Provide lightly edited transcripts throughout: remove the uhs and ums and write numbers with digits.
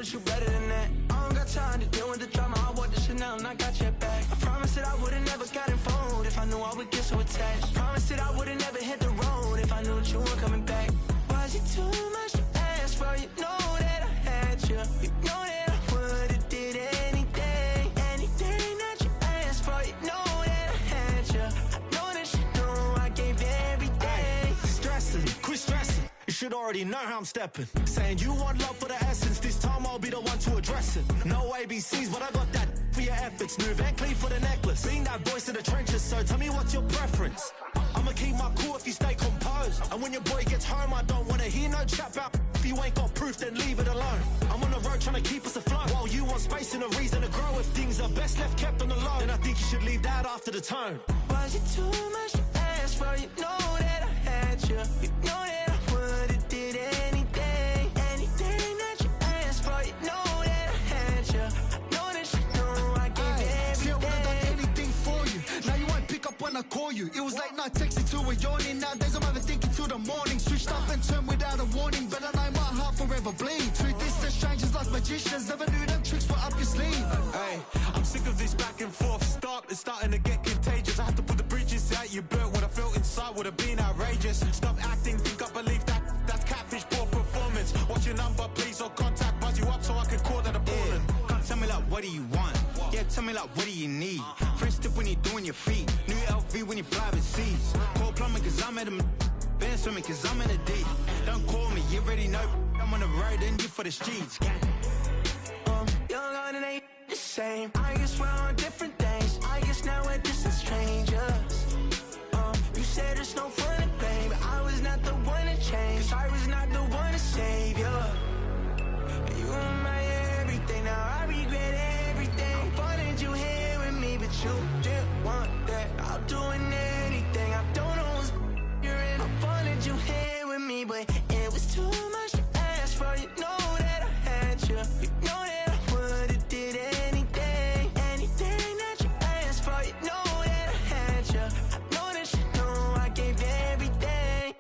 but you better than that. I don't got time to deal with the drama. I bought the Chanel and I got your back. I promised that I would've never got involved if I knew I would get so attached. I promised that I would've never hit the road if I knew that you weren't coming back. Was it too much to ask for? You know that I had you. You know that I would've did anything, anything that you asked for. You know that I had you. I know that you know I gave everything. Ay, stressing, quit stressing. You should already know how I'm stepping. Saying you want love for the essence. This time I'll be the one to address it. No ABCs, but I got that for your efforts. New Van Cleef for the necklace. Being that voice in the trenches, so tell me what's your preference. I'ma keep my cool if you stay composed. And when your boy gets home, I don't wanna hear no chat about. If you ain't got proof, then leave it alone. I'm on the road trying to keep us afloat, while you want space and a reason to grow. If things are best left kept on the low, then I think you should leave that after the tone. Was it too much to ask for? You know that I had you. You know that I would've did anything, anything that you asked for. You know that I had you. I know that you know I gave everything. See, I would've done anything for you. Now you won't pick up when I call you. It was late night texting to a yawning. Nowadays I'm overthinking till the morning. Switched up and turned without a warning, but I know my heart forever bleed. Truth is that strangers like magicians. Never knew them tricks were up your sleeve. Hey, I'm sick of this back and forth. It's starting to get contagious. I had to put the bridges out you built. What I felt inside would have been outrageous. Stop acting, think I believe that's catfish, poor performance. What's your number, please, or contact, buzz you up so I can call that appalling. Come tell me like, what do you want? Yeah, tell me like, what do you need? French tip when you're doing your feet. New LV when you fly overseas. Call plumbing cause I'm at a band swimming cause I'm in a deep. Don't call me, you already know I'm on the road and you for the streets. Young on and ain't the same. I guess we're on different things. I guess now we're distant strangers. You said there's no fun to blame, but I was not the one to change. 'Cause I was not the one to save you. You were my everything. Now I regret everything. I wanted you here with me, but you didn't want that. I'll do anything. I don't know what's you're in. I wanted you here with me, but it was too much to ask for. You know that I had you. You know that I would've did anything, anything that you asked for. You know that I had you. I know that you know I gave everything.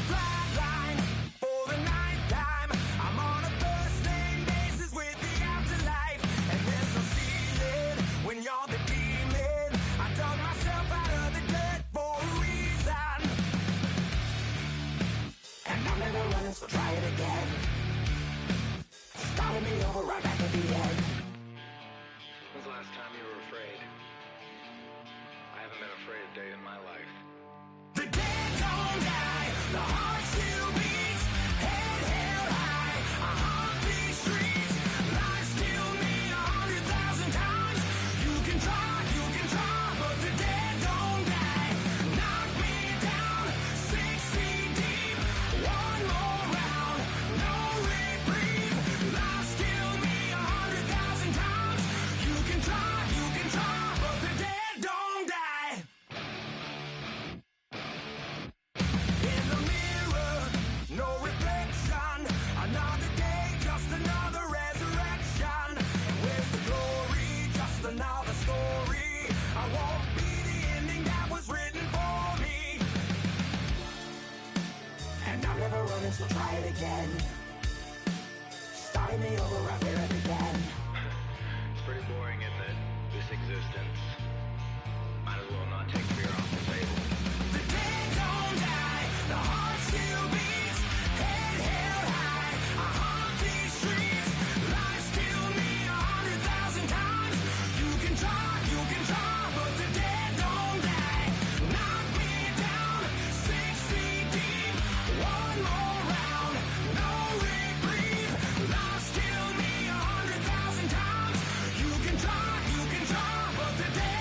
Flatline for the ninth time. I'm on a first name basis with the afterlife, and there's no ceiling when you're the demon. I dug myself out of the dirt for a reason, and I'm never running, so try it again. Starting me over right back at the end. When's the last time you were afraid? I haven't been afraid a day in my life. The dead don't die, the heart still beats, head held high, I haunt these streets, lies kill me 100,000 times, you can try, but the dead don't die, knock me down, 6 feet deep, one more round, no reprieve, lies kill me 100,000 times, you can try, but the dead don't die. In the mirror, no reflection. Another day, just another resurrection. And where's the glory? Just another story. I won't be the ending that was written for me. And I'm never running, so try it again. Starting me over right where I began. It's pretty boring, isn't it? This existence. Might as well not take fear off the table. The dead don't die, the heart still beats, head held high, I haunt these streets, lies kill me 100,000 times, you can try, but the dead don't die, knock me down, 6 feet deep, one more round, no reprieve, lies kill me 100,000 times, you can try, but the dead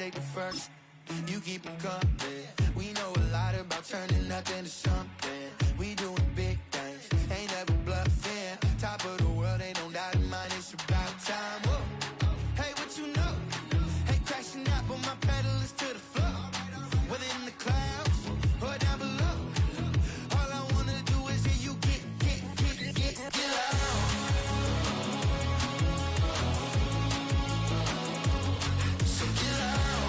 take the first. You keep them coming. We know a lot about turning nothing to something. We doing big things, ain't never bluffing. Top of the world, ain't no doubt in mine. It's about time. Whoa. Hey, what you know? Hey, crashing out, but my pedal is to the floor. Whether in the clouds or down below. All I wanna do is hear you get loud. So get loud.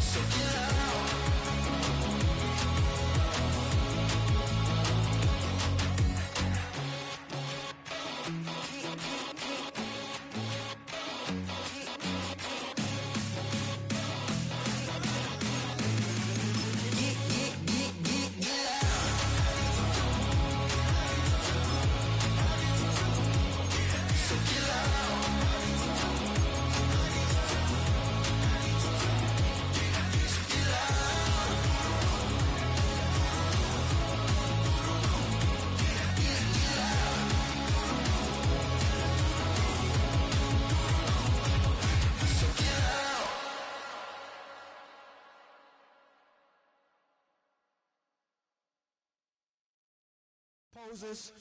So get loud. So get loud. Poses.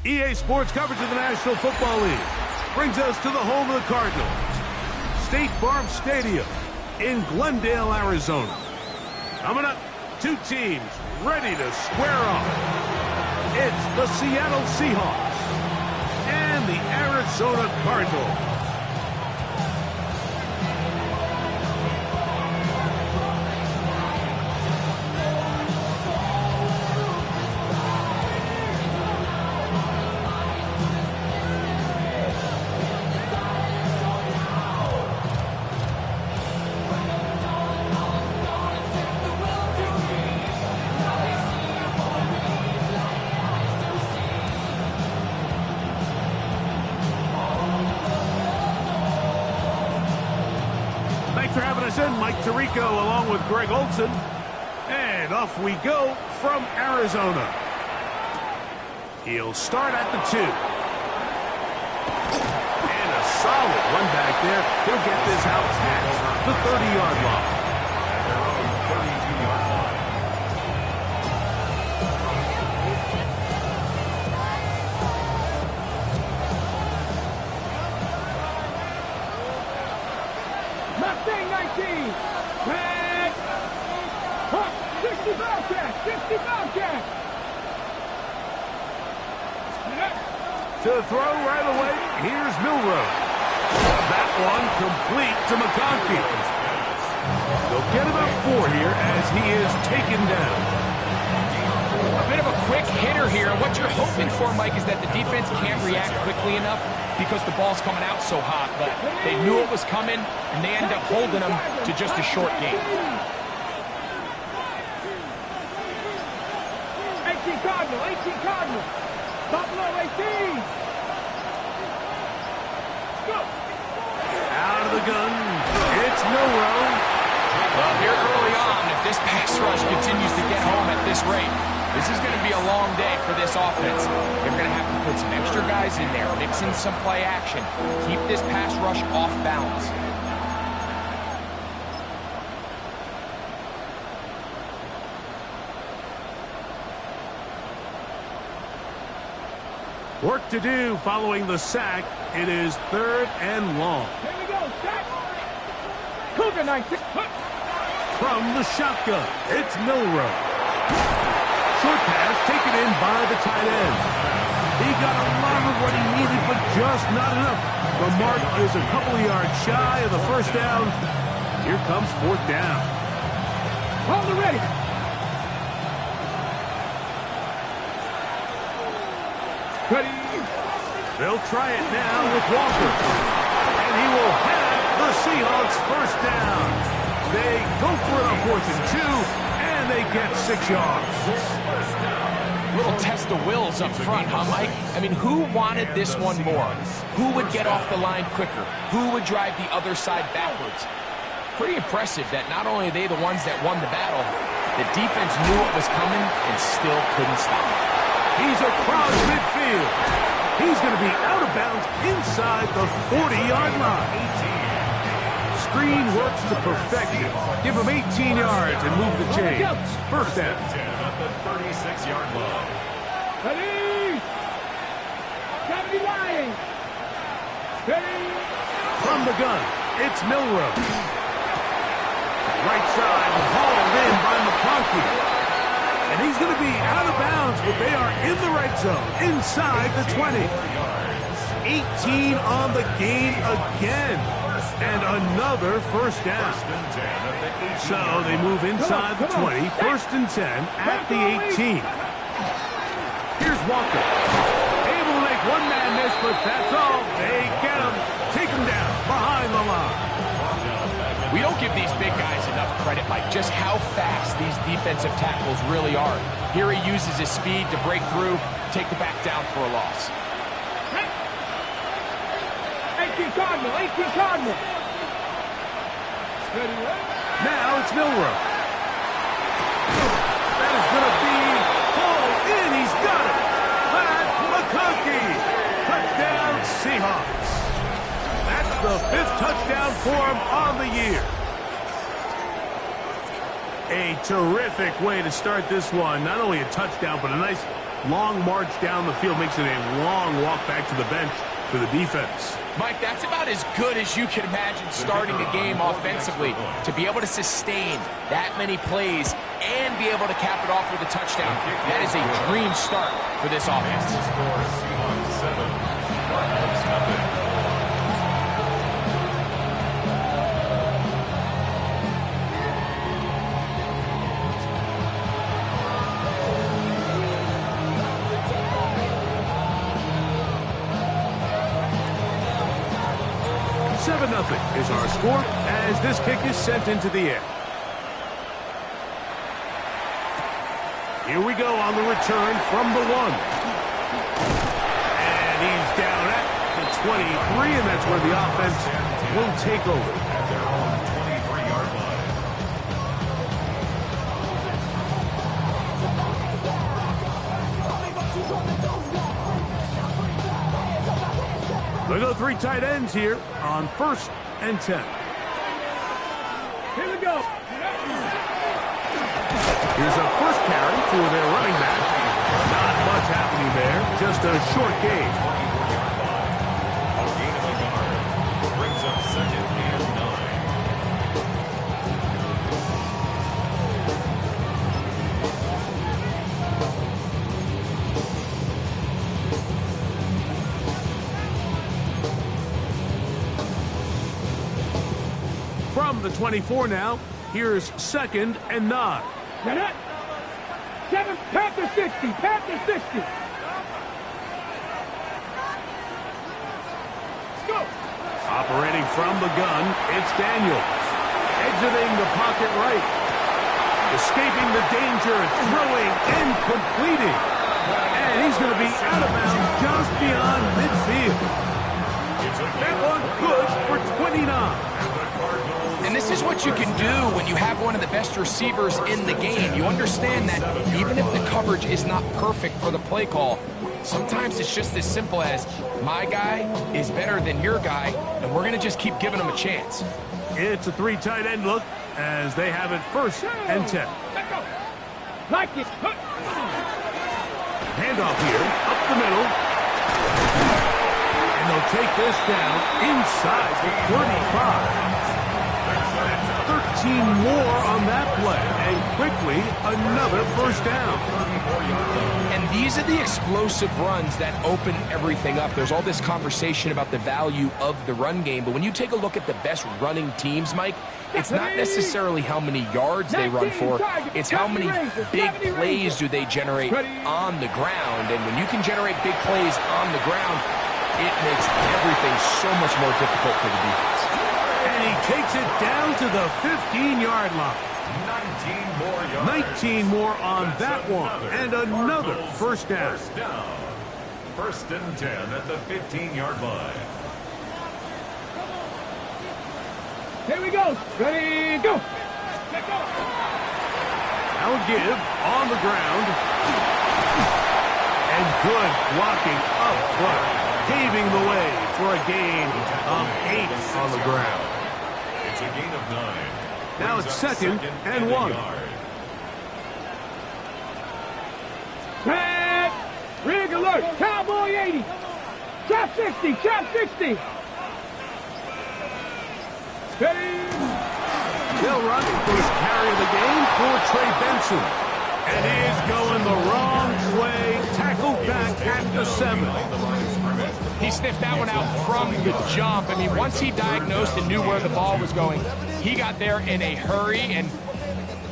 EA Sports coverage of the National Football League brings us to the home of the Cardinals, State Farm Stadium in Glendale, Arizona. Coming up, two teams ready to square off. It's the Seattle Seahawks and the Arizona Cardinals. For having us in, Mike Tirico along with Greg Olson. And off we go from Arizona. He'll start at the 2. And a solid one back there. He'll get this out past the 30-yard line. At their own 32-yard line. Mustang 19. Tag. 60 Bobcat. 60 Bobcat. To throw right away, here's Milrow. That one complete to McConkey. They'll get about 4 here as he is taken down. A bit of a quick hitter here. What you're hoping for, Mike, is that the defense can't react quickly enough because the ball's coming out so hot. But they knew it was coming, and they end up holding them to just a short game. 18 Cardinal, 18 Cardinal. Buffalo 18. Go. Out of the gun, it's Milrow. Well, here early on, if this pass rush continues to get home at this rate, This is going to be a long day for this offense. They're going to have to put some extra guys in there, mix in some play action, keep this pass rush off balance. Work to do following the sack. It is 3rd and long. Here we go, sack. Cougar 19. From the shotgun, it's Milrow. Short pass taken in by the tight end. He got a lot of what he needed, but just not enough. The mark is a couple of yards shy of the first down. Here comes 4th down. Hold it ready. Ready. They'll try it now with Walker. And he will have the Seahawks first down. They go for it on 4th and 2, and they get 6 yards. Little test of wills up front, huh, Mike? I mean, who wanted this one more? Who would get off the line quicker? Who would drive the other side backwards? Pretty impressive that not only are they the ones that won the battle, the defense knew it was coming and still couldn't stop it. He's across midfield. He's going to be out of bounds inside the 40-yard line. Screen works to perfection. Give him 18 yards and move the chains. First down. At the 36-yard line. Ready. Gotta be lying. Ready. From the gun, it's Milrow. Right side, hauled in by McConkey. And he's going to be out of bounds, but they are in the red zone, inside the 20. 18 on the gain again. And another first down. So they move inside the 20, 1st and 10 at the 18. Here's Walker. Able to make one man miss, but that's all. They get him. Take him down behind the line. We don't give these big guys enough credit, Mike, just how fast these defensive tackles really are. Here he uses his speed to break through, take the back down for a loss. 18 Cardinal, 18 Cardinal. Now it's Milrow. That is going to be pulled in. He's got it. That's McConkey. Touchdown, Seahawks. That's the 5th touchdown for him on the year. A terrific way to start this one. Not only a touchdown, but a nice long march down the field. Makes it a long walk back to the bench for the defense. Mike, that's about as good as you can imagine starting a game offensively. To be able to sustain that many plays and be able to cap it off with a touchdown, that is a dream start for this offense. Nothing is our score as this kick is sent into the air. Here we go on the return from the 1. And he's down at the 23, and that's where the offense will take over. At their own 23-yard line. They go 3 tight ends here on 1st and 10. Here we go. Here's a first carry for their running back. Not much happening there, just a short gain. A gain of a yard brings up 2nd and 9. From the 24 now, here's 2nd and 9. Get it? 7, Panther 60, Panther 60. Let's go. Operating from the gun, it's Daniels. Exiting the pocket right. Escaping the danger, throwing and completing. And he's going to be out of bounds just beyond midfield. That one good for 29. And this is what you can do when you have one of the best receivers in the game. You understand that even if the coverage is not perfect for the play call, sometimes it's just as simple as my guy is better than your guy, and we're going to just keep giving him a chance. It's a 3 tight end look as they have it 1st and 10. Like it. Handoff here, up the middle. And they'll take this down inside the 35. 13 more on that play, and quickly another 1st down. And these are the explosive runs that open everything up. There's all this conversation about the value of the run game, but when you take a look at the best running teams, Mike, it's not necessarily how many yards they run for, it's how many big plays do they generate on the ground. And when you can generate big plays on the ground, it makes everything so much more difficult for the defense. And he takes it down to the 15-yard line. 19 more on that one, and another 1st down. 1st and 10 at the 15-yard line. Here we go. Ready, go. Let go. Now a give on the ground. And good blocking up front, paving the way for a gain of 8 on the ground. It's a gain of 9. Now it's 2nd and 1. Pat, rig alert. Cowboy 80. Trap 60. Trap 60. Steady. They'll run the first carry of the game for Trey Benson. And he is going the wrong way. Tackled back at the 7. He sniffed that one out from the jump. I mean, once he diagnosed and knew where the ball was going, he got there in a hurry, and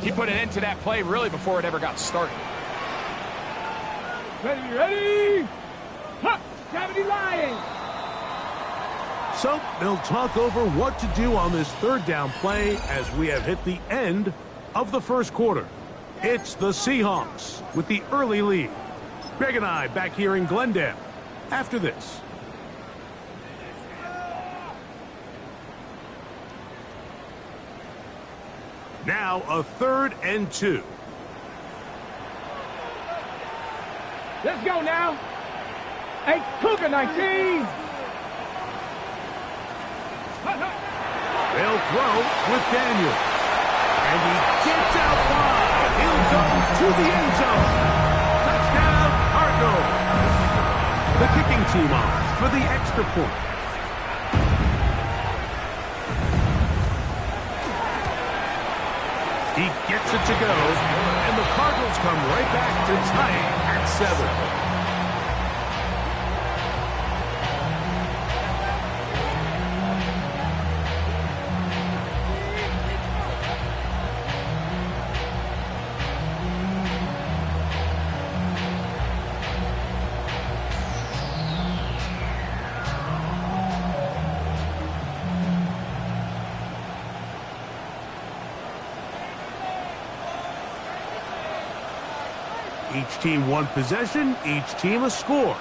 he put an end to that play really before it ever got started. Ready. Huh. Gravity Lions. So they'll talk over what to do on this 3rd down play as we have hit the end of the 1st quarter. It's the Seahawks with the early lead. Greg and I back here in Glendale after this. Now a 3rd and 2. Let's go now. Hey, Cougar 19. They'll throw with Daniel. And he gets out wide. He'll go to the end zone. Touchdown, Cardinals. The kicking team on for the extra point. He gets it to go, and the Cardinals come right back to tie it at 7. Each team one possession, each team a score.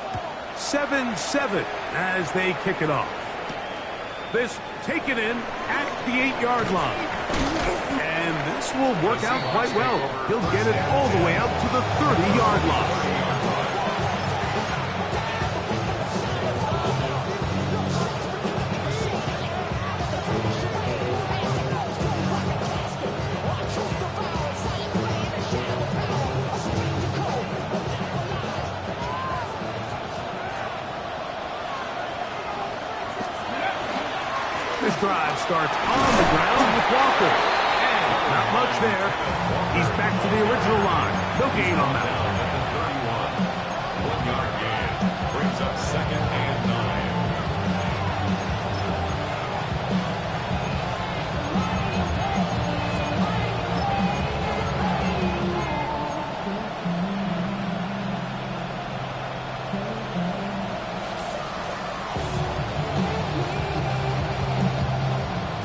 7-7 as they kick it off. This taken in at the 8-yard line. And this will work out quite well. He'll get it all the way out to the 30-yard line. This drive starts on the ground with Walker. And not much there. He's back to the original line. No gain on that one. 1-yard gain. Brings up 2nd and 9.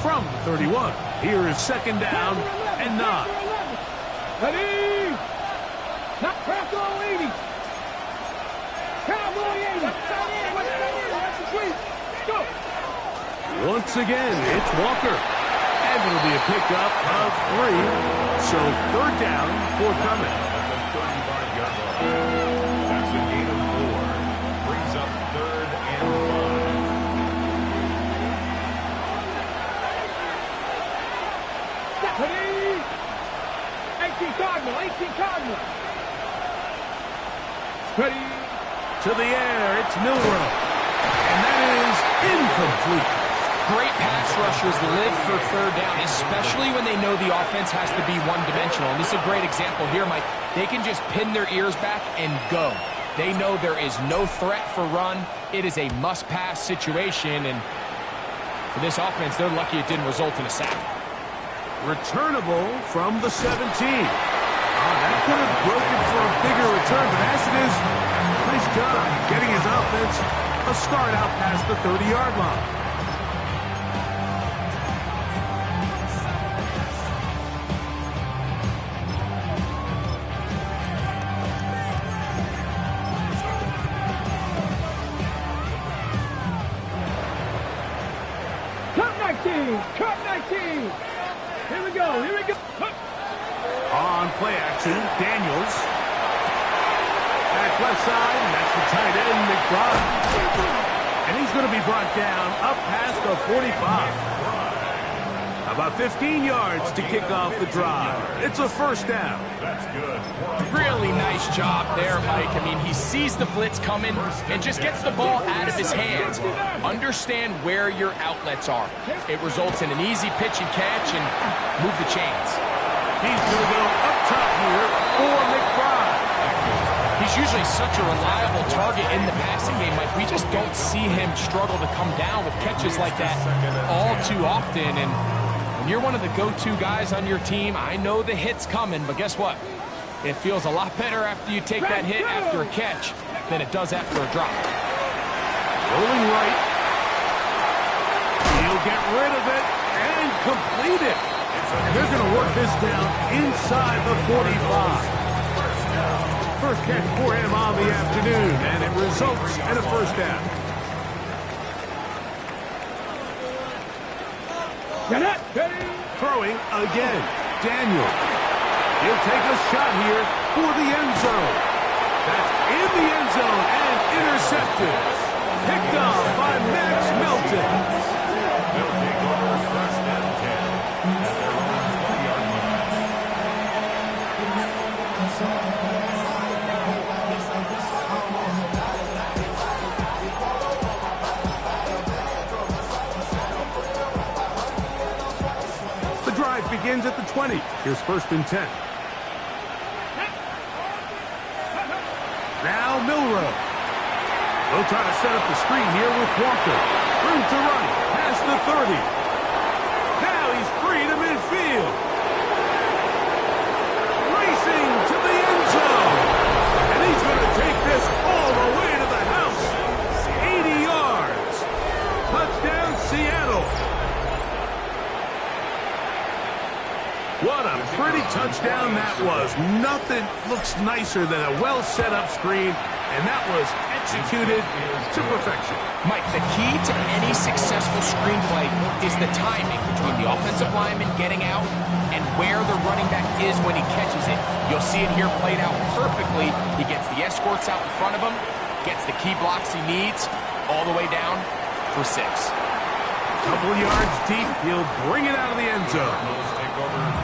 From the 31, here is 2nd down and 9. Ready. Not Cowboy 80. Cowboy 80. That's the sweep. Go. Once again, it's Walker. And it'll be a pickup of 3. So third down forthcoming. That's a gain of 4. Brings up 3rd and 5. 18 Cardinal, 18 Cardinal. Ready. To the air, it's Milroe. And that is incomplete. Great pass rushers live for third down, especially when they know the offense has to be one-dimensional. And this is a great example here, Mike. They can just pin their ears back and go. They know there is no threat for run. It is a must-pass situation, and for this offense, they're lucky it didn't result in a sack. Returnable from the 17. That could have broken for a bigger return, but as it is, nice job getting his offense a start out past the 30-yard line. Cut 19! Here we go, here we go! On play action, Daniels. Back left side, and that's the tight end, McBride. And he's going to be brought down up past the 45. About 15 yards to kick off the drive. It's a first down. That's good. Really nice job there, Mike. I mean, he sees the blitz coming and just gets the ball out of his hands. Understand where your outlets are. It results in an easy pitch and catch and move the chains. He's going to go up top here for McBride. He's usually such a reliable target in the passing game, Mike. We just don't see him struggle to come down with catches like that all too often. And when you're one of the go-to guys on your team, I know the hit's coming, but guess what? It feels a lot better after you take that hit after a catch than it does after a drop. Rolling right. He'll get rid of it and complete it. And they're going to work this down inside the 45. First catch for him on the afternoon, and it results in a first down. Throwing again, Daniel. He'll take a shot here for the end zone. That's in the end zone and intercepted. Picked off by Max Melton. They'll take over 1st and 10. At their own 20-yard line. The drive begins at the 20. Here's 1st and 10. Now Milroe. They'll try to set up the screen here with Walker. Room to run past the 30. Now he's free to midfield. Racing to the end zone. And he's going to take this all the way to the house. 80 yards. Touchdown, Seattle. What a pretty touchdown that was. Nothing looks nicer than a well-set-up screen, and that was executed to perfection. Mike, the key to any successful screen play is the timing between the offensive lineman getting out and where the running back is when he catches it. You'll see it here played out perfectly. He gets the escorts out in front of him, gets the key blocks he needs, all the way down for 6. Couple yards deep, he'll bring it out of the end zone.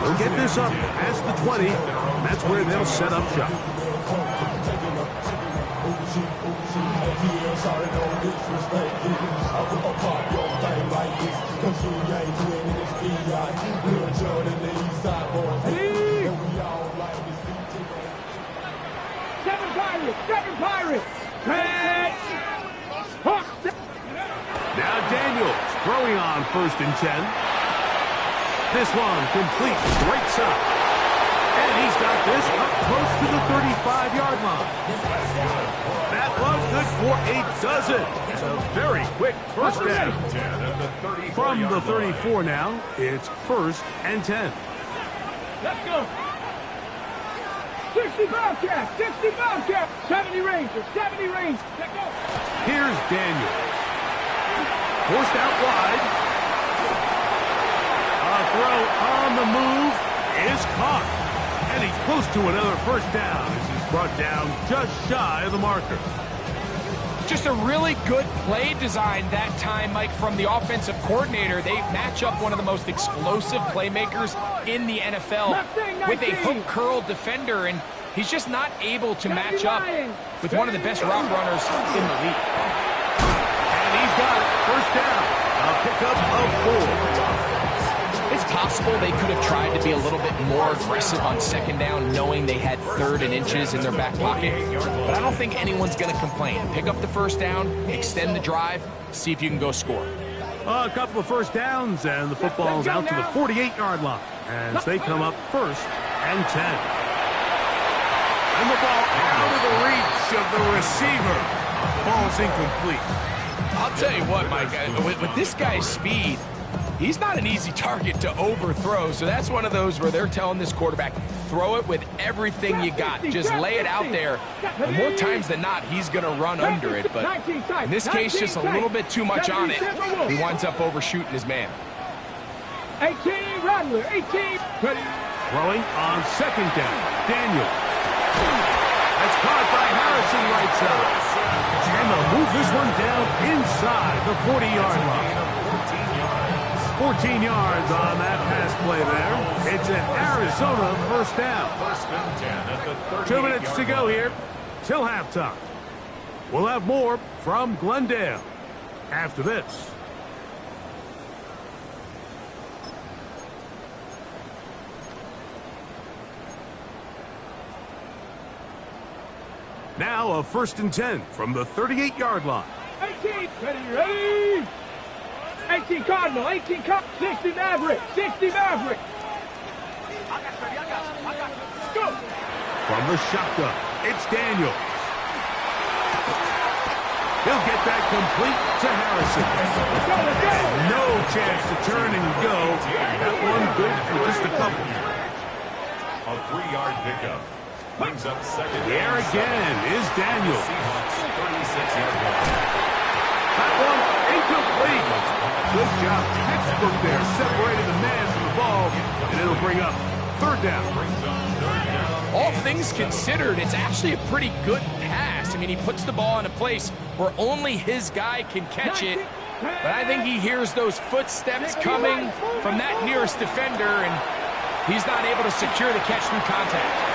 They'll get this up past the 20, and that's where they'll set up shop. Seven Pirates! Now Daniels throwing on 1st and 10. This one complete right side. And he's got this up close to the 35-yard line. That was good for a dozen. It's a very quick first down. From the 34 now, it's 1st and 10. Let's go! 60 Bobcats! 60 Bobcats! 70 Rangers! 70 Rangers! Let's go! Here's Daniels. Forced out wide. throw on the move is caught. And he's close to another first down as he's brought down just shy of the marker. Just a really good play design that time, Mike, from the offensive coordinator. They match up one of the most explosive playmakers in the NFL with a hook curl defender, and he's just not able to match up with one of the best route runners in the league. And he's got it. First down. A pickup of 4. It's possible they could have tried to be a little bit more aggressive on second down, knowing they had 3rd and inches in their back pocket. But I don't think anyone's going to complain. Pick up the first down, extend the drive, see if you can go score. A couple of first downs, and the football's out to the 48-yard line as they come up 1st and 10. And the ball out of the reach of the receiver. Ball's incomplete. I'll tell you what, Mike, with this guy's speed, he's not an easy target to overthrow, so that's one of those where they're telling this quarterback, throw it with everything you got. Just lay it out there. And more times than not, he's going to run under it, but in this case, just a little bit too much on it. He winds up overshooting his man. 18, Rattler, 18. Throwing on second down. Daniel. That's caught by Harrison right side. And they'll move this one down inside the 40-yard line. 14 yards on that pass play there. It's an Arizona first down. 2 minutes to go here till halftime. We'll have more from Glendale after this. Now a 1st and 10 from the 38-yard line. 18, ready. 18 Cardinal, 18 Cardinal, 60 Maverick, 60 Maverick. Go. From the shotgun, it's Daniels. He'll get that complete to Harrison. No chance to turn and go. That one good for just a couple. A 3-yard pickup. Brings up second. There again is Daniels. Seahawks 36-yard line. That one incomplete. Good job. Textbook there. Separated the man from the ball, and it'll bring up 3rd down. All things considered, it's actually a pretty good pass. I mean, he puts the ball in a place where only his guy can catch it. But I think he hears those footsteps coming from that nearest defender, and he's not able to secure the catch through contact.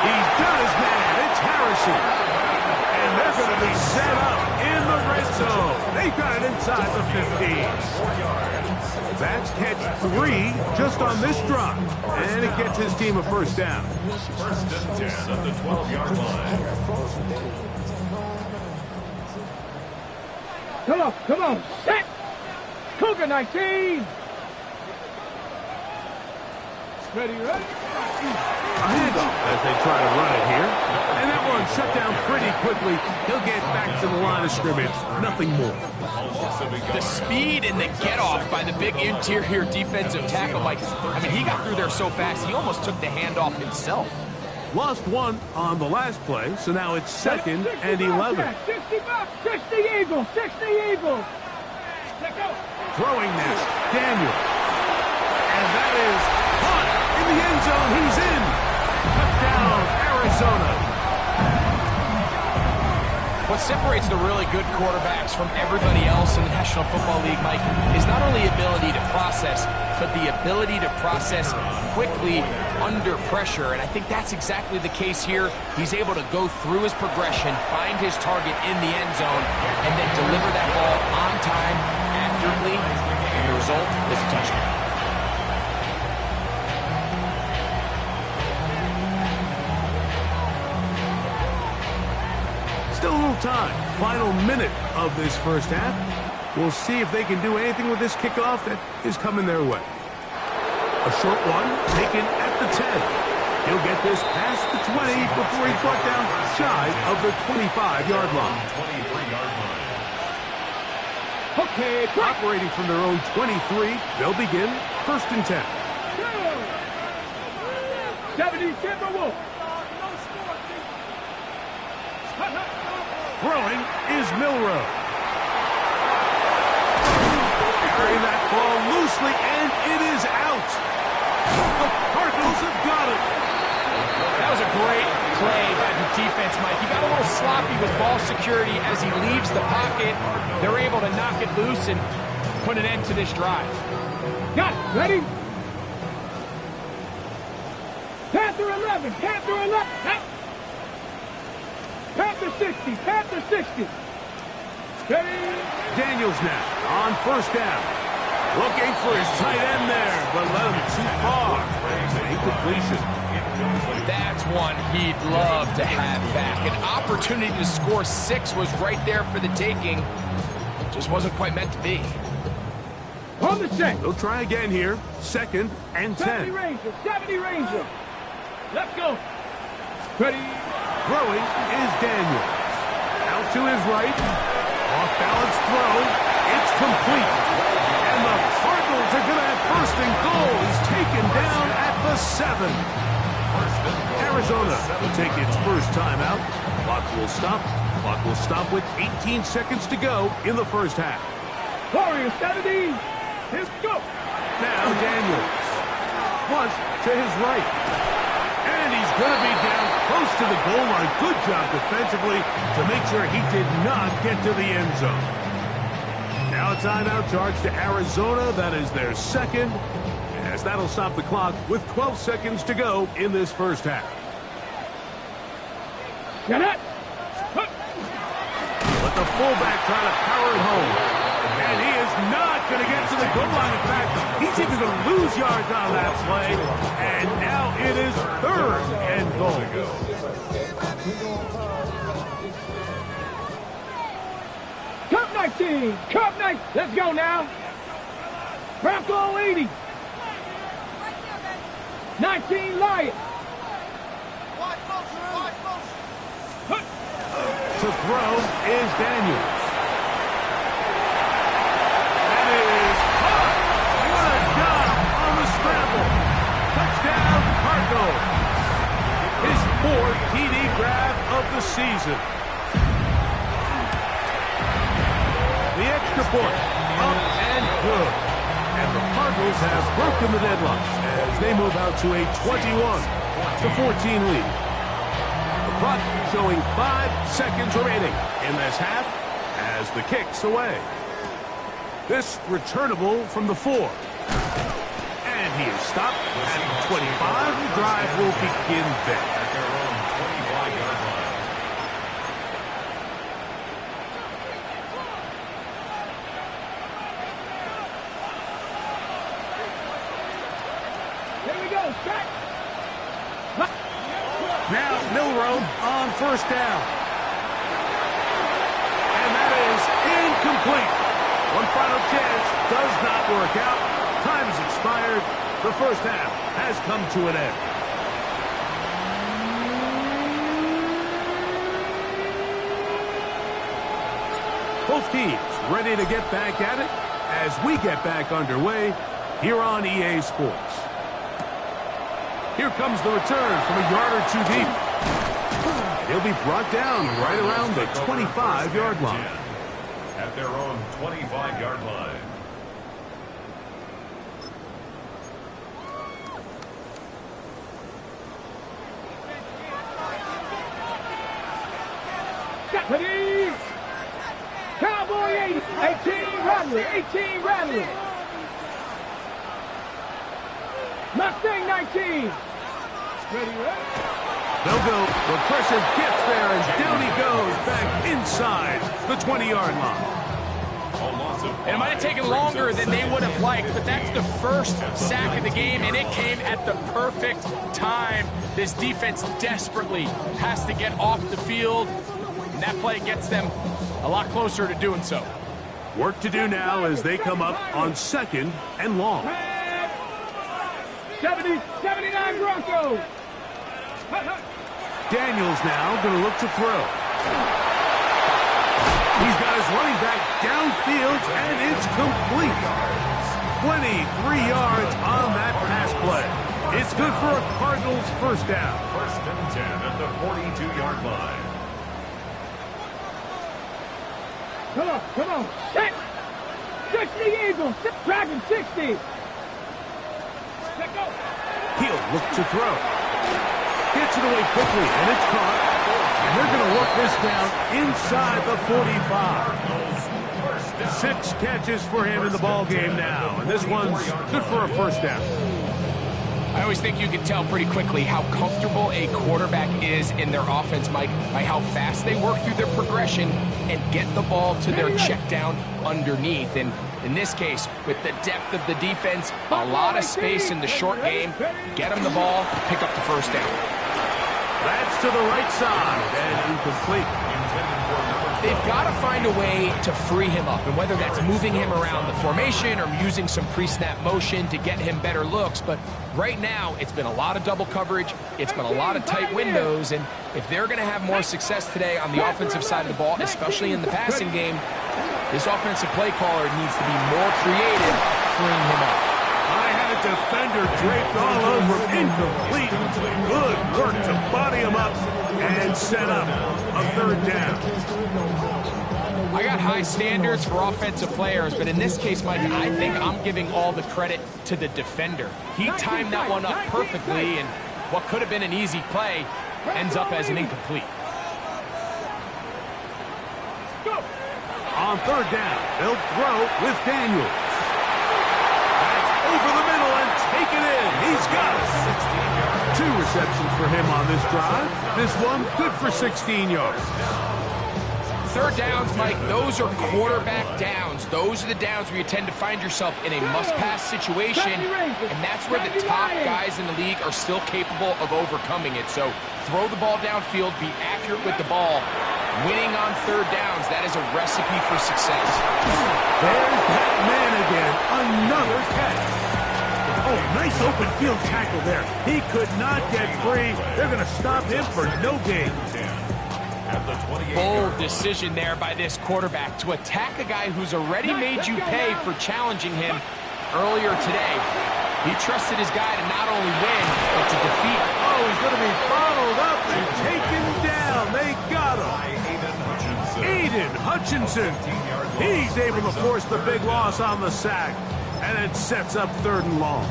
He's got his man. It's Harrison. And they're going to be set up in the red zone. They've got it inside the 15. That's catch 3 just on this drive. And it gets his team a first down. 1st and 10 at the 12-yard line. Come on, set. Cougar 19. Ready. A handoff as they try to run it here. And that one shut down pretty quickly. He'll get back to the line of scrimmage. Nothing more. The speed and the get-off by the big interior defensive tackle, Mike. I mean, he got through there so fast, he almost took the handoff himself. Lost one on the last play, so now it's 2nd and 11. 60 Eagles, 60 Eagles. Throwing this, Daniel. And that is caught in the end zone. He's in. Touchdown, Arizona. What separates the really good quarterbacks from everybody else in the National Football League, Mike, is not only ability to process, but the ability to process quickly under pressure. And I think that's exactly the case here. He's able to go through his progression, find his target in the end zone, and then deliver that ball on time, accurately, and the result is a touchdown. Still a little time. Final minute of this first half. We'll see if they can do anything with this kickoff that is coming their way. A short one taken at the 10. He'll get this past the 20 before he's brought down shy of the 25-yard line. 23-yard line. Okay, operating from their own 23, they'll begin 1st and 10. 70 Timberwolves. Throwing is Milrow. Carrying that ball loose nicely, and it is out. The Cardinals have got it. That was a great play by the defense, Mike. He got a little sloppy with ball security as he leaves the pocket. They're able to knock it loose and put an end to this drive. Got it. Ready? Panther 11. Panther 11. Panther 60. Panther 60. Ready? Daniels now on first down. Looking for his tight end there, but let him too far. Incompletion. That's one he'd love to have back. An opportunity to score 6 was right there for the taking. Just wasn't quite meant to be. On the set. They'll try again here. 2nd and 10. 70 Ranger. 70 Ranger. Let's go. Ready? Throwing is Daniels. Out to his right. Off balance throw. It's complete. And the Cardinals are going to have first and goal. He's taken down at the 7. Arizona will take its first timeout. Clock will stop. Clock will stop with 18 seconds to go in the first half. Warrior 70. Let's go. Now Daniels. Plus to his right. And he's going to be down close to the goal line. Good job defensively to make sure he did not get to the end zone. Now a timeout charge to Arizona. That is their second. As that'll stop the clock with 12 seconds to go in this first half. Get it. But the fullback trying to power it home. And he is not going to get to the goal line. In fact, he's even going to lose yards on that play. And now it is 3rd and goal. Cup 19. Cup 19. Let's go now. Bronco 80. 19 Lions. To throw is Daniels. That is caught. What a job on the scramble. Touchdown, Cardinals. His 4th TD grab of the season. The extra point, up and good. And the Cardinals have broken the deadlock as they move out to a 21-14 lead. The clock showing 5 seconds remaining in this half as the kick's away. This returnable from the 4. And he is stopped at the 25. The drive will begin there. At their own 25-yard line. Here we go. Set. Now Milrow on first down. And that is incomplete. One final chance does not work out. Time has expired. The first half has come to an end. Both teams ready to get back at it as we get back underway here on EA Sports. Here comes the return from a yard or 2 deep. He'll be brought down right around the 25-yard line. At their own 25-yard line. Ready? Cowboy 80. 18 Rattler. 18 Rattler. Mustang 19. Ready, ready. They'll go. The pressure gets there, and down he goes back inside the 20-yard line. And it might have taken longer than they would have liked, but that's the first sack of the game, and it came at the perfect time. This defense desperately has to get off the field, and that play gets them a lot closer to doing so. Work to do now as they come up on 2nd and long. 79 Broncos. Daniels now going to look to throw. He's got his running back downfield, and it's complete. 23 yards on that pass play. It's good for a Cardinals first down. 1st and 10 at the 42-yard line. Come on. Set. 60 Eagles. Dragon 60. He'll look to throw. Gets it away quickly, and it's caught. And they're going to work this down inside the 45. 6 catches for him in the ball game now, and this one's good for a first down. I always think you can tell pretty quickly how comfortable a quarterback is in their offense, Mike, by how fast they work through their progression and get the ball to their check down underneath. And in this case, with the depth of the defense, a lot of space in the short game, get them the ball, pick up the first down. That's to the right side and incomplete. They've got to find a way to free him up, and whether that's moving him around the formation or using some pre-snap motion to get him better looks. But right now, it's been a lot of double coverage. It's been a lot of tight windows, and if they're going to have more success today on the offensive side of the ball, especially in the passing game, this offensive play caller needs to be more creative freeing him up. I had a defender draped all over him. Incomplete. Good work to body him up and set up a third down. I got high standards for offensive players, but in this case, Mike, I think I'm giving all the credit to the defender. He timed that one up perfectly, and what could have been an easy play ends up as an incomplete. On third down, they'll throw with Daniels. That's over the middle and taken in. He's got it. 2 receptions for him on this drive. This one good for 16 yards. Third downs, Mike, those are quarterback downs. Those are the downs where you tend to find yourself in a must-pass situation, and that's where the top guys in the league are still capable of overcoming it. So throw the ball downfield, be accurate with the ball. Winning on third downs, that is a recipe for success. There's that man again. Another catch. Oh, nice open field tackle there. He could not get free. They're going to stop him for no gain. Bold decision there by this quarterback to attack a guy who's already made you pay for challenging him earlier today. He trusted his guy to not only win, but to defeat. Oh, he's going to be followed up and taken down. They got him. Aiden Hutchinson. He's able to force the big loss on the sack, and it sets up 3rd and long.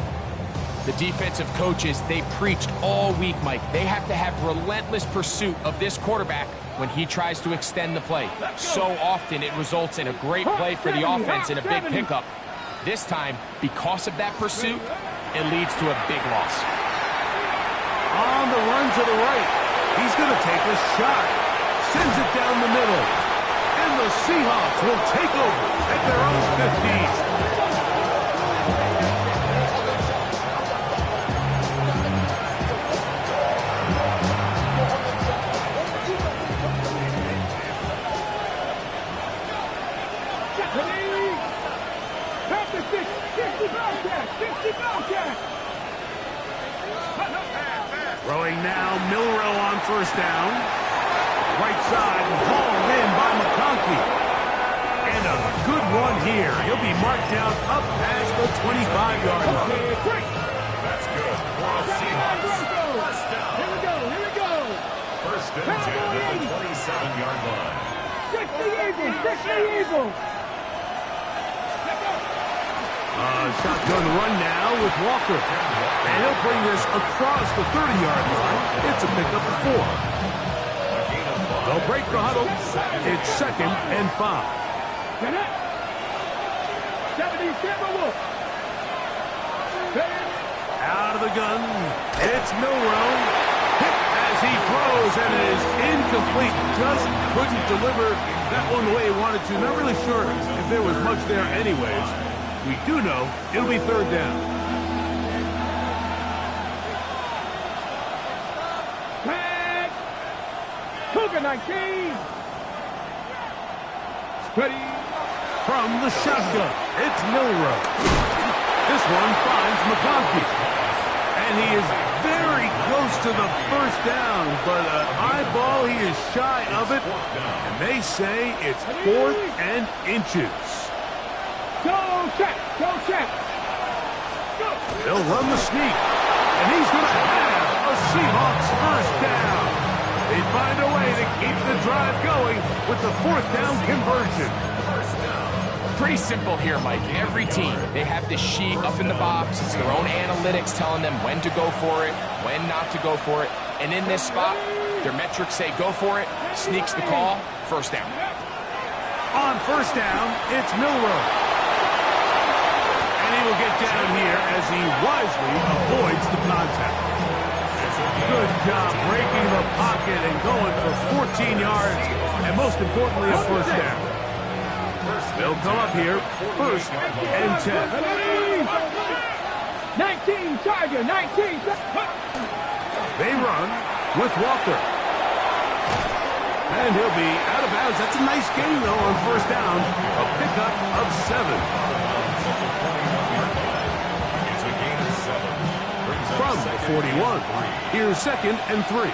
The defensive coaches, they preached all week, Mike. They have to have relentless pursuit of this quarterback when he tries to extend the play. So often it results in a great play for the offense and a big pickup. This time, because of that pursuit, it leads to a big loss. On the run to the right. He's going to take a shot. Sends it down the middle. And the Seahawks will take over at their own 15. Throwing now, Milrow on first down. Right side, hauled in by McConkey. And a good one here. He'll be marked down up past the 25-yard line. That's good. For a Seahawks. First down. Here we go. First and 10 at the 27-yard line. 60 Eagles. Shotgun run now with Walker. And he'll bring this across the 30-yard line. It's a pickup of 4. They'll break the huddle. It's 2nd and 5. Out of the gun. It's Milrow. Hit as he throws, and it is incomplete. Just couldn't deliver that one the way he wanted to. Not really sure if there was much there anyways. We do know it'll be 3rd down. Tag! Cougar 19! Ready? From the shotgun, it's Milrow. This one finds McConkey. And he is very close to the first down, but an eyeball, he is shy of it. And they say it's 4th and inches. Go check! They'll run the sneak, and he's going to have a Seahawks first down. They find a way to keep the drive going with the 4th down conversion. Pretty simple here, Mike. Every team, they have this sheet up in the box. It's their own analytics telling them when to go for it, when not to go for it. And in this spot, their metrics say go for it, sneaks the call, first down. On first down, it's Milroe. And he will get down here as he wisely avoids the contact. Good job breaking the pocket and going for 14 yards, and most importantly, a first down. They'll come up here, first and 10. 19, Charger, 19. They run with Walker. And he'll be out of bounds. That's a nice gain, though, on first down. A pickup of 7. It's a gain of 7. From the 41. Here's second and 3.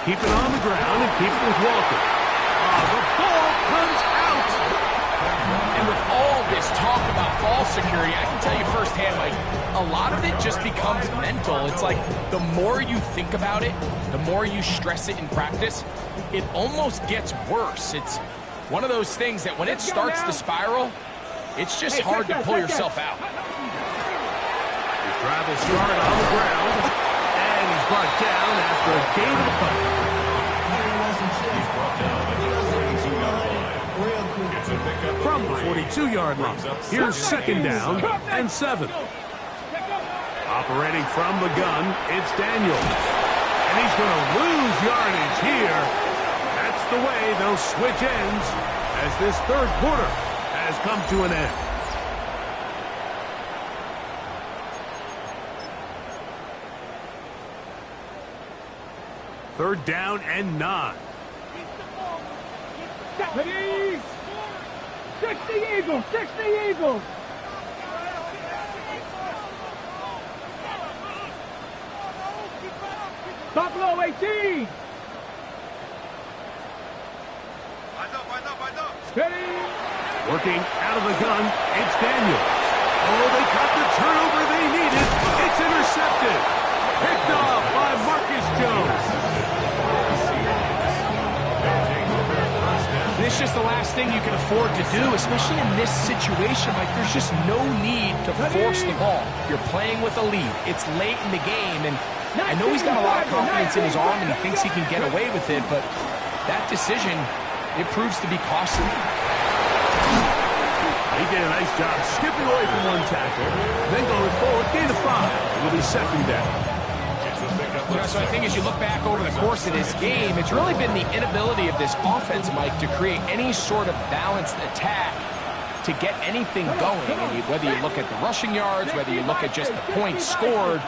Keep it on the ground and keep it with Walker. The ball comes out. And with all this talk about ball security, I can tell you firsthand, Mike, a lot of it just becomes mental. It's like the more you think about it, the more you stress it in practice, it almost gets worse. It's one of those things that when it starts to spiral, it's just hard to pull yourself out. Drive will start on the ground, and he's brought down after a gain of the punt. He's brought down at the 42-yard line. It's a pickup From the 42-yard line, here's second down and 7. Operating from the gun, it's Daniels. And he's going to lose yardage here. That's the way they'll switch ends as this third quarter has come to an end. Third down and 9. 60 Eagles, 60 Eagles. Buffalo 18. Steady. Working out of the gun, it's Daniels. Oh, they got the turnover they needed. It's intercepted. Picked off by Marcus Jones. This is just the last thing you can afford to do, especially in this situation. Like, there's just no need to force the ball. You're playing with a lead. It's late in the game, and I know he's got a lot of confidence in his arm, and he thinks he can get away with it, but that decision, it proves to be costly. He did a nice job skipping away from one tackle, then going forward, gain of 5 with his second down. So I think as you look back over the course of this game, it's really been the inability of this offense, Mike, to create any sort of balanced attack to get anything going. And whether you look at the rushing yards, whether you look at just the points scored,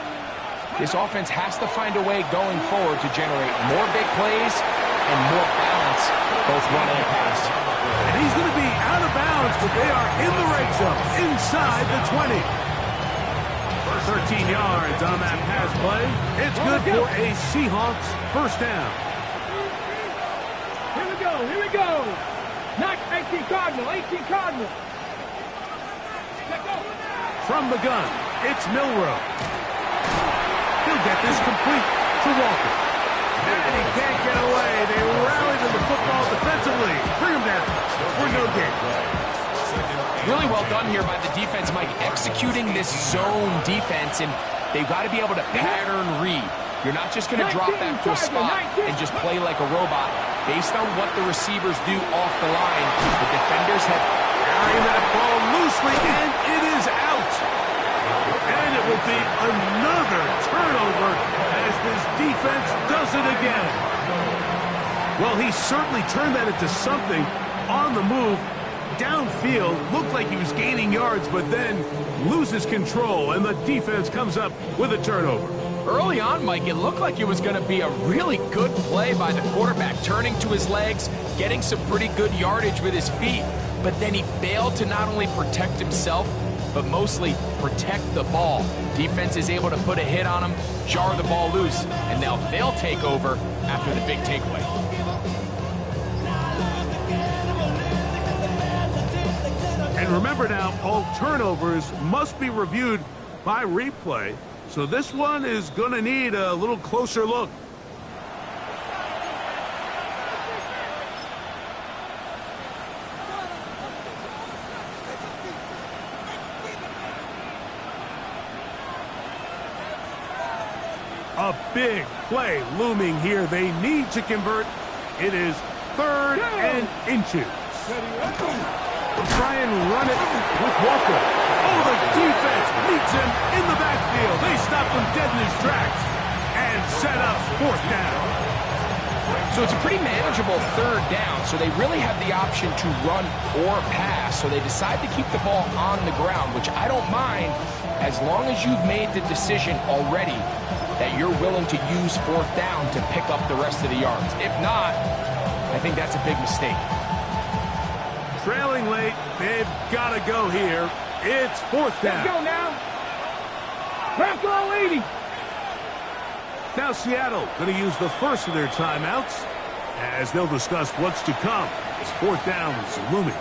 this offense has to find a way going forward to generate more big plays and more balance, both run and pass. And he's going to be out of bounds, but they are in the red zone, inside the 20. 13 yards on that pass play. It's good for a Seahawks first down. Here we go, here we go. Not 18 Cardinal, 18 Cardinal. From the gun, it's Milroe. He'll get this complete to Walker. And he can't get away. They rallied to the football defensively. Bring him down for no gain. Really well done here by the defense, Mike, executing this zone defense, and they've got to be able to pattern read. You're not just going to drop back to a spot and just play like a robot. Based on what the receivers do off the line, the defenders have carried that ball loosely, and it is out. And it will be another turnover as this defense does it again. Well, he certainly turned that into something on the move. Downfield, looked like he was gaining yards, but then loses control, and the defense comes up with a turnover. Early on, Mike, it looked like it was going to be a really good play by the quarterback, turning to his legs, getting some pretty good yardage with his feet, but then he failed to not only protect himself, but mostly protect the ball. Defense is able to put a hit on him, jar the ball loose, and now they'll take over after the big takeaway. And remember now, all turnovers must be reviewed by replay. So this one is going to need a little closer look. A big play looming here. They need to convert. It is 3rd and inches. They'll try and run it with Walker. Oh, the defense meets him in the backfield. They stop him dead in his tracks and set up 4th down. So it's a pretty manageable 3rd down, so they really have the option to run or pass, so they decide to keep the ball on the ground, which I don't mind as long as you've made the decision already that you're willing to use 4th down to pick up the rest of the yards. If not, I think that's a big mistake. Trailing late, they've got to go here. It's 4th down. Let's go now. Let's go, 80. Now Seattle going to use the first of their timeouts as they'll discuss what's to come as 4th down is looming.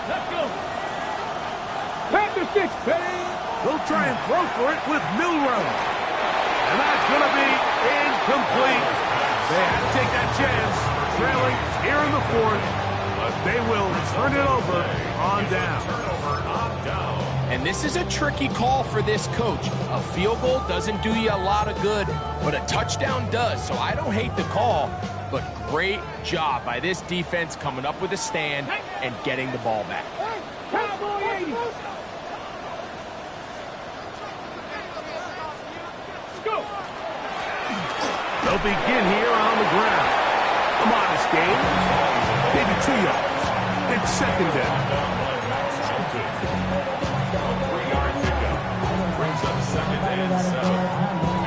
Let's go. Panther 6, ready. They'll try and throw for it with Milrose. And that's going to be incomplete. They had to take that chance, trailing here in the 4th, but they will turn it over on down. And this is a tricky call for this coach. A field goal doesn't do you a lot of good, but a touchdown does. So I don't hate the call, but great job by this defense coming up with a stand and getting the ball back. Cowboy 80. They'll begin here on the ground. A modest gain, maybe 2 yards. It's 2nd down. 3-yard pickup brings up 2nd and 7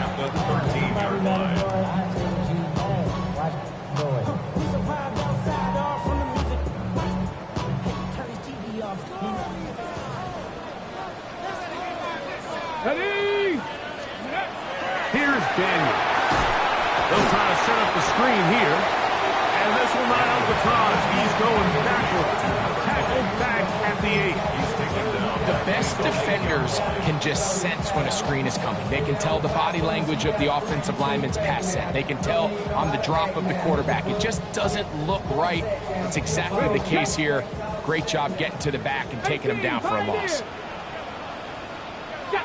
at the 13-yard line. Ready. Here's Daniel. They'll try to set up the screen here. And this will not Alcatraz. He's going backwards. Tackled back at the 8. He's taken down. The best defenders can just sense when a screen is coming. They can tell the body language of the offensive lineman's pass set. They can tell on the drop of the quarterback. It just doesn't look right. It's exactly the case here. Great job getting to the back and taking him down for a loss.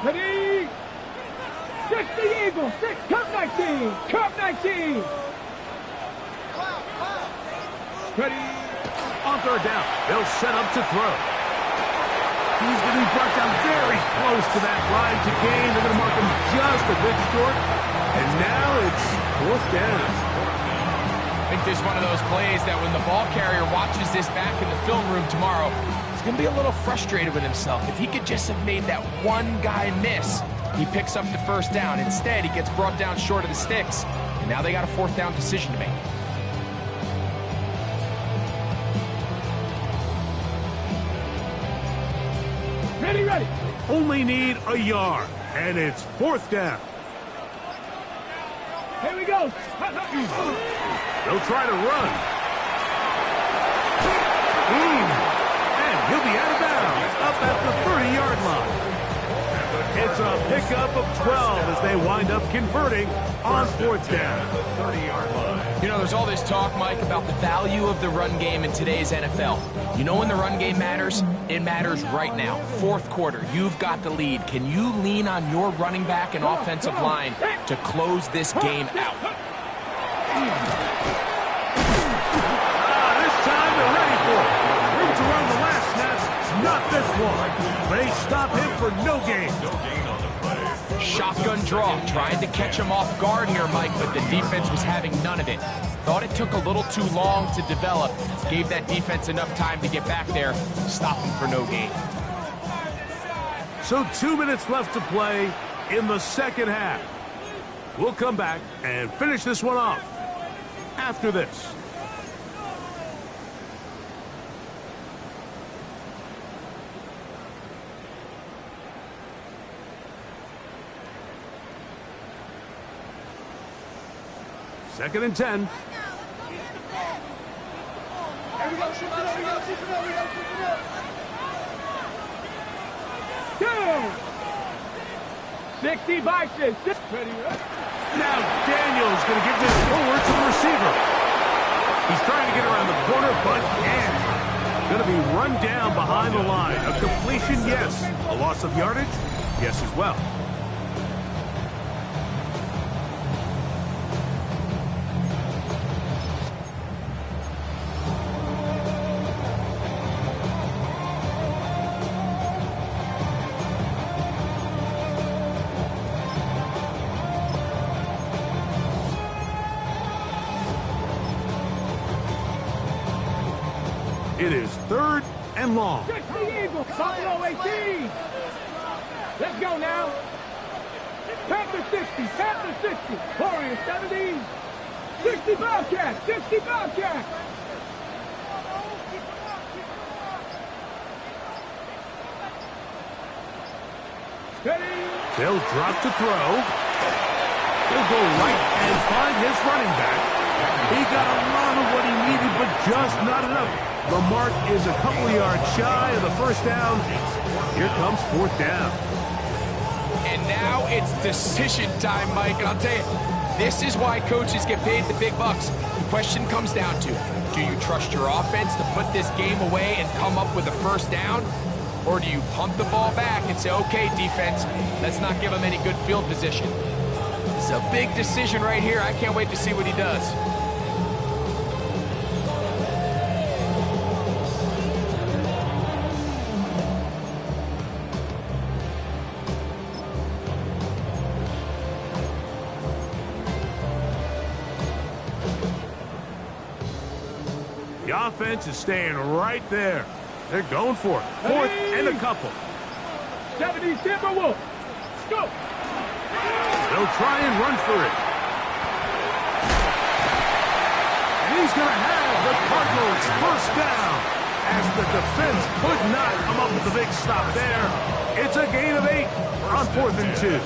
Ready. 6 the Eagles. 6. Cup 19. Cup 19. Ready. On 3rd down. They'll set up to throw. He's going to be brought down very close to that line to gain. They're going to mark him just a bit short. And now it's 4th down. I think this is one of those plays that when the ball carrier watches this back in the film room tomorrow, he's going to be a little frustrated with himself. If he could just have made that one guy miss, he picks up the 1st down. Instead, he gets brought down short of the sticks. And now they got a 4th down decision to make. Ready, ready. Only need a yard. And it's 4th down. Here we go. They'll try to run. And he'll be out of bounds up at the 30-yard line. It's a pickup of 12 as they wind up converting on 4th down. 30-yard line. You know, there's all this talk, Mike, about the value of the run game in today's NFL. You know when the run game matters? It matters right now. 4th quarter, you've got the lead. Can you lean on your running back and offensive line to close this game out? This time they're ready for it. Room to run the last snaps, not this one. They stop him for no gain. No gain on the play. Shotgun draw, trying to catch him off guard here, Mike, but the defense was having none of it. Thought it took a little too long to develop. Gave that defense enough time to get back there. Stop him for no gain. So 2 minutes left to play in the 2nd half. We'll come back and finish this one off after this. Second and 10. 60 boxes. Now Daniel's going to give this forward to the receiver. He's trying to get around the corner, but can't. Going to be run down behind the line. A completion, yes. A loss of yardage, yes as well. It is 3rd and long. 60 Eagles, Buffalo 18. Let's go now. Panther 60, Panther 60, Warriors 70. 60 Bobcats, 60 Bobcats. Steady. They'll drop to throw. He'll go right and find his running back. He got a lot of what he needed, but just not enough. The mark is a couple of yards shy of the first down. Here comes 4th down. And now it's decision time, Mike. And I'll tell you, this is why coaches get paid the big bucks. The question comes down to, do you trust your offense to put this game away and come up with a first down? Or do you pump the ball back and say, okay, defense, let's not give him any good field position? It's a big decision right here. I can't wait to see what he does. The offense is staying right there. They're going for it. 4th and a couple. 70 Timberwolves. Go. They'll try and run for it. And he's going to have the Cardinals first down. As the defense could not come up with the big stop there. It's a gain of 8 on 4th and 2.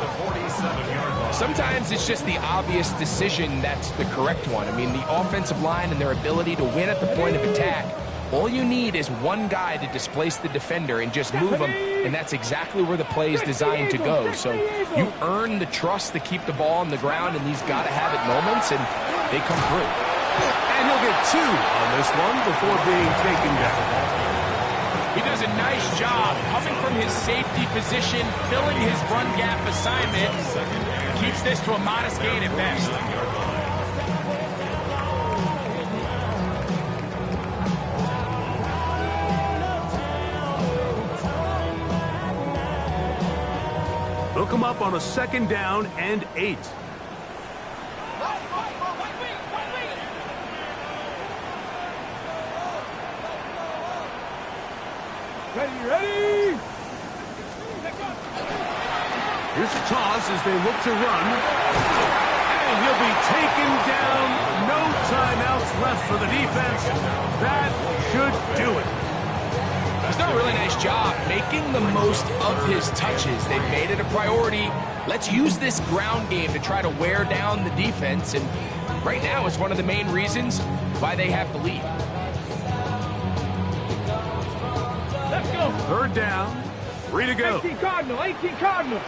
Sometimes it's just the obvious decision that's the correct one. I mean, the offensive line and their ability to win at the point of attack, all you need is one guy to displace the defender and just move him, and that's exactly where the play is designed to go. So you earn the trust to keep the ball on the ground in these gotta-have-it moments, and they come through. And he'll get 2 on this one before being taken down. He does a nice job coming from his safety position, filling his run gap assignment. Keeps this to a modest gain at best. They'll come up on a 2nd down and 8. Ready. Here's a toss as they look to run. And he'll be taken down. No timeouts left for the defense. That should do it. He's done a really nice job making the most of his touches. They've made it a priority. Let's use this ground game to try to wear down the defense. And right now it's one of the main reasons why they have the lead. Let's go. 3rd down. 3 to go. 18 Cardinal, 18 Cardinal.